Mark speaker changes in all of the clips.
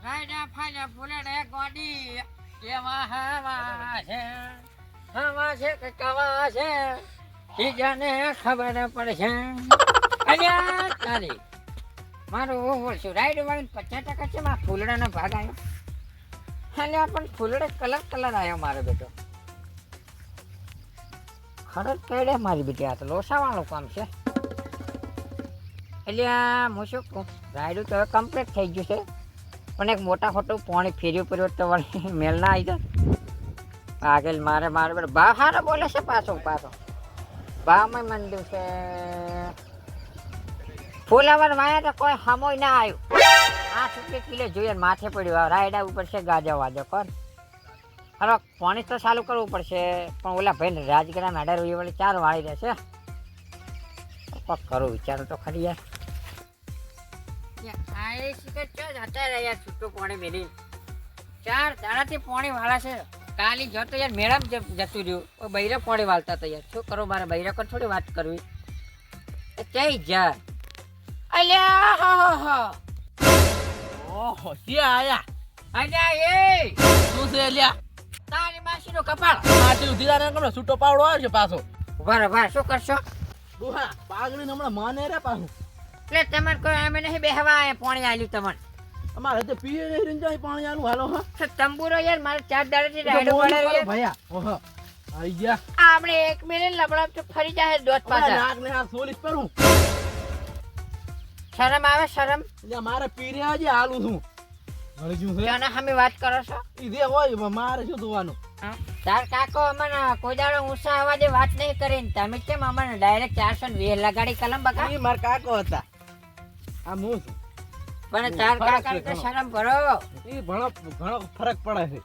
Speaker 1: રાયડા ફાયડા ફૂલેડે ગોડી એવા હવા છે કે કવા છે બીજાને ખબર પડશે અલ્યા તારી મારું ઓળશું રાયડું વાળીને 50% છે મારા ફૂલડાનો ભાગ આવ્યો અલ્યા પણ ફૂલડે કલર આવ્યો મારો બેટો ખરજ કઈડે મારી બેટી આ તો લોસાવાળું કામ છે અલ્યા હું શું કહું રાયડું તો કમ્પ્લીટ થઈ ગયું છે પણ એક મોટા ખોટું પાણી ફેર્યું પડ્યું તો વળી મેલ ના આવી જાય આગળ મારે ભાવ સારો બોલે છે પાછો ભાવમાં મંડ્યું છે ફૂલાવર વાયા તો કોઈ સમય ના આવ્યું 8 રૂપિયા કિલો જોઈએ માથે પડ્યું રાયડા ઉપર છે ગાજો વાજો કર હલો પાણી તો ચાલુ કરવું પડશે પણ ઓલા ભાઈ રાજગરા મેડર વળી 4 વાળી રહેશે કોક કરું વિચારું તો ખરી યાર છૂટું પાણી મેલી 4 દાડાથી પાણી વાળા છે કાલી જતો યાર મેળામ જતું રહ્યું બૈરા પાણી વાળતા હતા યાર શું કરો મારે બૈરા પર થોડી વાત કરવી જઈ જા અલ્યા
Speaker 2: ઓહો ત્યાં આયા
Speaker 1: અલ્યા એ
Speaker 2: શું છે અલ્યા
Speaker 1: તારી માસીનો કપાળ
Speaker 2: માટી ઉધીરા ને છૂટો પાવડો આવ્યો છે પાછો
Speaker 1: ઉભા શું કરશો
Speaker 2: ડોહા પાઘડી હમણાં માને રે પાછું
Speaker 1: એટલે તમારે કોઈ અમે નહીં બેહવા પાણી આલ્યું તમને
Speaker 2: અમારે તો પીએ નહીં રીંજાય પાણી આલું હાલો હા
Speaker 1: તંબુરો યાર મારે 4 દાડાથી રાયડો પડે
Speaker 2: ભયા ઓહો આઈ ગયા
Speaker 1: આપણે 1 મિનિટ લબડા તો ફરી જાય દોત પાછા
Speaker 2: નાક ને આ સોલીસ પેરું
Speaker 1: શરમ આવે શરમ
Speaker 2: એટલે મારે પીરે આજે હાલું છું હળજ્યું છે
Speaker 1: જાના અમે વાત કરો છો
Speaker 2: ઈદે હોય મારે શું જોવાનું
Speaker 1: તાર કાકો અમને કોઈ દાડો ઊંચા અવાજે વાત નહીં કરીને તમે કેમ અમને ડાયરેક્ટ 420 લગાડી કલમ બકા
Speaker 2: ઈ માર કાકો હતા આ હું છું
Speaker 1: પણ તાર કાકા તો શરમ ભરો
Speaker 2: ઈ ઘણો ફરક પડે છે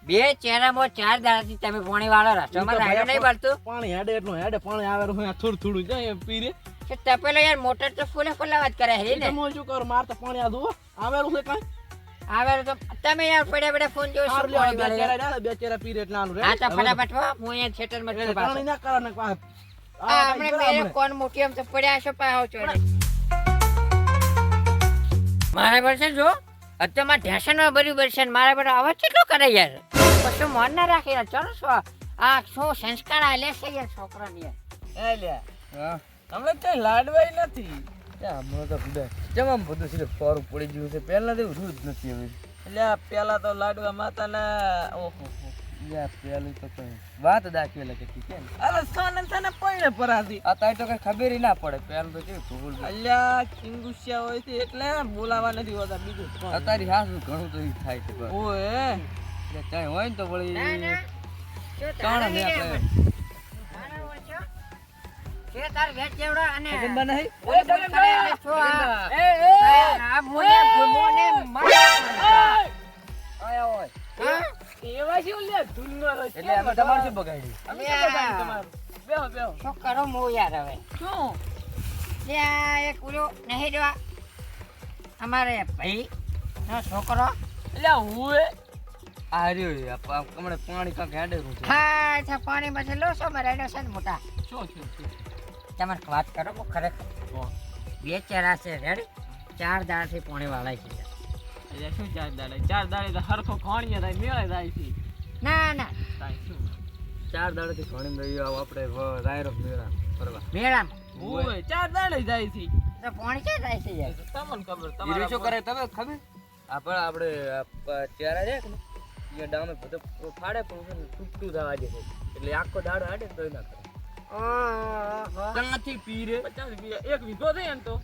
Speaker 1: બે ચહેરામાં 4 દાડાથી તમે પાણી વાળો રસ્તો માં રાયડો નહીં બળતું
Speaker 2: પાણી હેડે એટલું હેડે પાણી આવે થોડું જાય પીરે
Speaker 1: કે તપેલો યાર મોટર તો ફૂલે વાત કરે હે ને
Speaker 2: હું શું કરું માર તો પાણી આ દો આવેલું છે કાઈ
Speaker 1: આવે તો તમે યાર પડ્યા ફોન જો શું પાણી વાળે
Speaker 2: બે ચેરા પીરે એટલે આનું રે
Speaker 1: હા તો ફટાફટ હો હું અહીંયા થિયેટર માં જઈ
Speaker 2: પાણી ના કરે ને
Speaker 1: આપણે મેરે કોણ મોટી આમ તો પડ્યા છો પાહો ચોડે મારા વર્ષે જો અત્યારમાં ઢેસનમાં ભર્યું બરસે મારા બેટા અવાજ કેટલો કરે યાર પછી મન ના રાખે યાર ચલો શું આ શું સંસ્કાર આલે છે યાર છોકરાને યાર
Speaker 2: એ લ્યા હા હમણે કઈ લાડવાઈ નથી ત્યાં હમણાં તો બધે જમમ બધું છે ફોરું પડી ગયું છે પહેલા તો એવું જ નથી હવે એટલે પેલા તો લાડવા માતાના ઓહો યા પેલી તો કઈ વાત દાખી લગે કે અરે સોનન પૈણે પરાતી આ તાઈ તો કઈ ખબર ના પડે પેલું તો કેવું ભૂલ અલ્યા કિંગુસિયા હોય છે એટલે બોલાવા નથી હોતા બીજું તારી હાસુ ઘણું તો ઈ થાય છે ઓએ એટલે ચાય હોય ને તો વળી
Speaker 1: ના ના શું તારે ને મારા વર્ષો કે તાર વેચ જેવડો અને
Speaker 2: ખબર નહીં
Speaker 1: બોલે બોલે કરે એટલે છો આ મોને આયા હોય હા
Speaker 2: એવા શું લે ધૂનનો રહે એટલે અમે તમાર શું બગાડી અમે શું બગાડી તમારું બેહો
Speaker 1: શું કરો મો યાર હવે
Speaker 2: શું
Speaker 1: ત્યાં એક ઉલો નહીં જો અમારે ભાઈ નો છોકરો
Speaker 2: એટલે હુએ આ રહ્યો હમણે પાણી કાંક હેડેરું છે
Speaker 1: હા અચ્છા પાણી માં લો છો મારે એનો છે ને મોટા
Speaker 2: શું
Speaker 1: તમારે વાત કરો કો ખરેખર બે ચહેરા છે રેડી 4 દાડાથી પાણી વાળાય છે
Speaker 2: એટલે શું 4 દાડે તો હરખો ખાણીએ થાય મેળે જાય છે
Speaker 1: ના ના
Speaker 2: થાય શું 4 દાડેથી ખાણી ગયો આપણે રાયરો મેળા ફરવા
Speaker 1: મેળામાં
Speaker 2: ઓય 4 દાડે જાય છે
Speaker 1: તો પાણી ક્યાં જાય છે યાર
Speaker 2: તમને ખબર તમારે શું કરે તમે ખબર આપણે ચહેરા છે ને એ ડામે બધો ફાડે પણ તૂટતું થવા દે એટલે આખો દાડો હાડે તો ના કરે
Speaker 1: ઓહો
Speaker 2: ત્યાંથી પીરે 50 એક વીઘો થઈ ને તો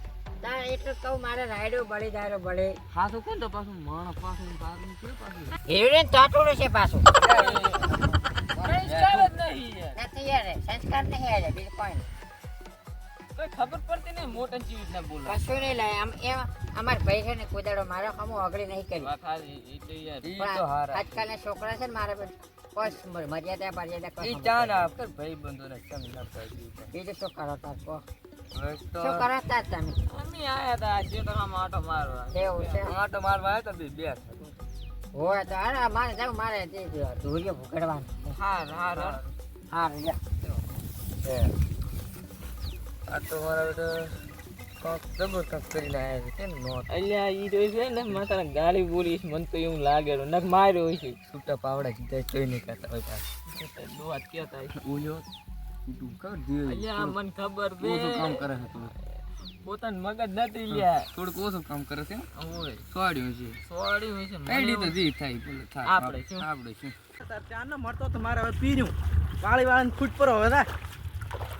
Speaker 1: તાર એટલું કહું મારે રાયડો બળી દાયરો બળે
Speaker 2: હા તો કોણ તો પાછું માણસ પાછું પાછું છે પાછું
Speaker 1: હેડે તાટોડો છે પાછું
Speaker 2: સંસ્કાર જ નહીં
Speaker 1: નથી યાર સંસ્કાર નહીં યાર બીજું કોઈ નહીં
Speaker 2: કોઈ ખબર પડતી નહીં મોટા ચીજ ના બોલા
Speaker 1: કશું નહીં લાય આમ એમ અમાર ભાઈ છે ને કોદાડો મારો હમો અગડી નહીં કરી
Speaker 2: વાત હારી એટલે યાર ઈ
Speaker 1: પણ
Speaker 2: તો હારા
Speaker 1: આજકાલના છોકરા છે ને મારે કોઈ મર્યાદા કોઈ
Speaker 2: ઈ ચા ના આપકર ભાઈ બંધોને સંગ ના પાડી
Speaker 1: બીજું શું કરો તાર કો
Speaker 2: તો
Speaker 1: શું કરો તાર તમે
Speaker 2: અમે આયા તા જેટરમાં આટો મારવા
Speaker 1: એવું છે
Speaker 2: આટો મારવા આયા તા બે
Speaker 1: હોય તો અરે મારે જાવ મારે તે ધૂળિયો ભૂકડવાનું
Speaker 2: હા
Speaker 1: હા રહ્યા
Speaker 2: આ તો મારા બેટા કોક જબરદસ્ત કરીને આયા છે કેમ નો
Speaker 3: અલ્યા ઈ તો છે ને મને તને ગાળી બોલીશ મને તો એવું લાગે નક માર્યો છે
Speaker 2: છૂટા પાવડા સીધા જોઈ નહીં કરતા હોય પાછા
Speaker 3: વાત કેતા
Speaker 2: ઉયો તું કર દે
Speaker 3: અલ્યા મને ખબર દે
Speaker 2: ઓછું કામ કરે છે તું
Speaker 3: પોતાનું મગજ નથી લ્યા
Speaker 2: થોડુંક ઓછું કામ કરે છે
Speaker 3: ઓય
Speaker 2: સોડ્યું છે
Speaker 3: સોડી હોય છે
Speaker 2: એડી તો જી થાય બોલે થાય
Speaker 3: આપણે શું?
Speaker 2: આપણે શું
Speaker 4: ચાનો મળતો તો મારે હવે પીર્યું વાળી વાળાને ફૂટ પર હવે ના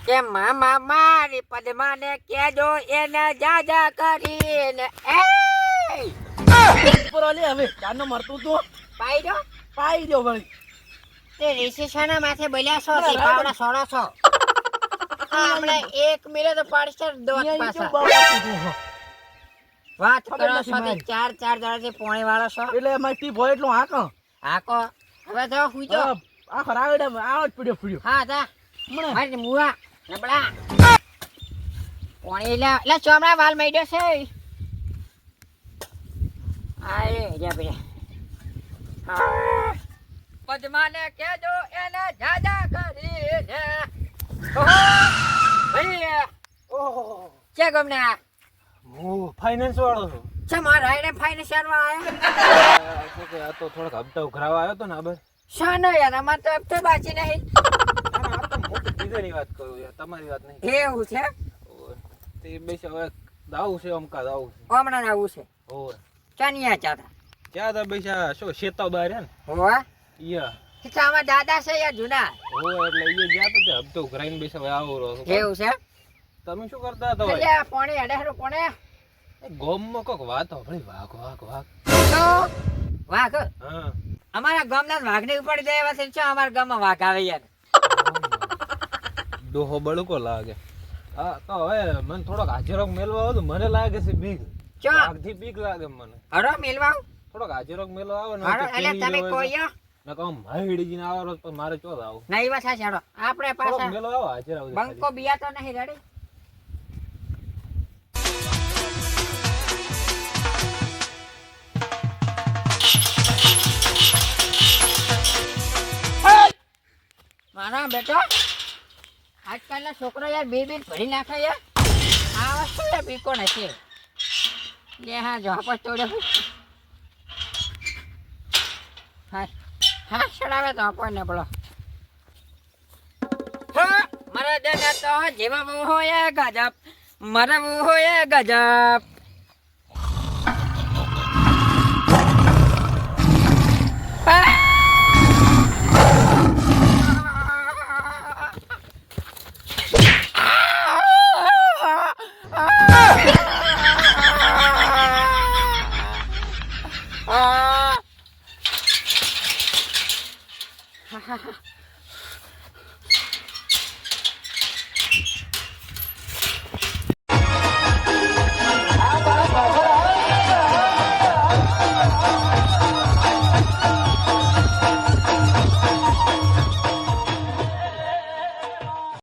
Speaker 1: કે મામા મારી પદ્માને કેજો એને જાજા કરીને એ
Speaker 4: ઉપર લે હવે ચાનો મળતું તો
Speaker 1: પાઈ દો
Speaker 4: પાઈ દો વળી
Speaker 1: તે રિસેશના માથે બોલ્યા છો કે પાવડા સોડો છો હમણે એક મિલે તો પાડશે દોત પાછા વાત કરો છો તે ચાર દાડાથી પોણી વાળો છો
Speaker 4: એટલે અમારી ટીપ હોય એટલું હાકો
Speaker 1: આકો હવે તો હુઈ જો
Speaker 4: આ ખરાવડે આવત પડ્યો
Speaker 1: હા તા
Speaker 4: હમણે
Speaker 1: મારી મુવા નબળા પોણી લે ચોમડા વાલ મેડ્યો છે આય જા બે પદ્માને કેજો એને જાજા કરીને ઓહો ભાઈ
Speaker 4: ઓહો
Speaker 1: કે ગમને
Speaker 4: હું ફાઇનાન્સ વાળો છું
Speaker 1: છે મારા રાઈડે ફાઇનાન્સિયર વાળા
Speaker 4: આ તો થોડોક હપ્તા ઉઘરાવા આવ્યો તો ને આબર
Speaker 1: શાનો યાર અમાર તો હપ્તે બાકી નહીં
Speaker 4: બીજાની વાત કરું યાર તમારી વાત નહીં
Speaker 1: એવું છે
Speaker 4: તે બેસ હવે દાવું છે અમકા દાવું છે
Speaker 1: હમણાં આવું છે
Speaker 4: ઓય
Speaker 1: ચાનિયા ચાતા
Speaker 4: ક્યાં તો બેસા શું શેતા બહાર હે ને
Speaker 1: હોવા
Speaker 4: ઈયા
Speaker 1: ખીચામાં દાદા છે યાર જૂના
Speaker 4: ઓય એટલે ઈએ ગયા તો તે હપ્તો ઉઘરાઈને બેસા હવે આવો રહો
Speaker 1: એવું છે
Speaker 4: તમે શું કરતા હતા ભાઈ
Speaker 1: એટલે પોણી અડેરો કોણે
Speaker 4: ગોમમાં કોક વાત હોભળી વાઘ વાઘ વાઘ
Speaker 1: તો વાઘ
Speaker 4: હા
Speaker 1: અમારા ગામના વાઘને ઉપર દે એવા છે શું અમારા ગામમાં વાઘ આવે યાર
Speaker 4: ડોહો બળકો લાગે હા તો હવે મને થોડોક હાજરોગ મેલવા આવે તો મને લાગે છે બીક
Speaker 1: ચો
Speaker 4: વાઘથી બીક લાગે મને
Speaker 1: હરો મિલવાવ
Speaker 4: થોડોક હાજરોગ મેલવા આવે ને
Speaker 1: હરો એટલે તમે કોઈ
Speaker 4: ને કહું માહીડીજીને આવો તો મારે ચોદ આવું
Speaker 1: નહીં વાત સાચી હરો આપણે
Speaker 4: થોડોક
Speaker 1: પાછા
Speaker 4: મેલો આવો હાજર આવો
Speaker 1: બંકો બિયા તો નહીં રેડી મારા બેટો આજકાલના છોકરા યાર બે ભરી નાખે યાર આ વસ્તુ યાર બીકો નથી લે હા જો આપસ તોડ્યો હા ચડાવે તો આપણને બોલો મારા દાદા તો જેવા બહુ હોય ગજબ મારા બહુ હોય ગજબ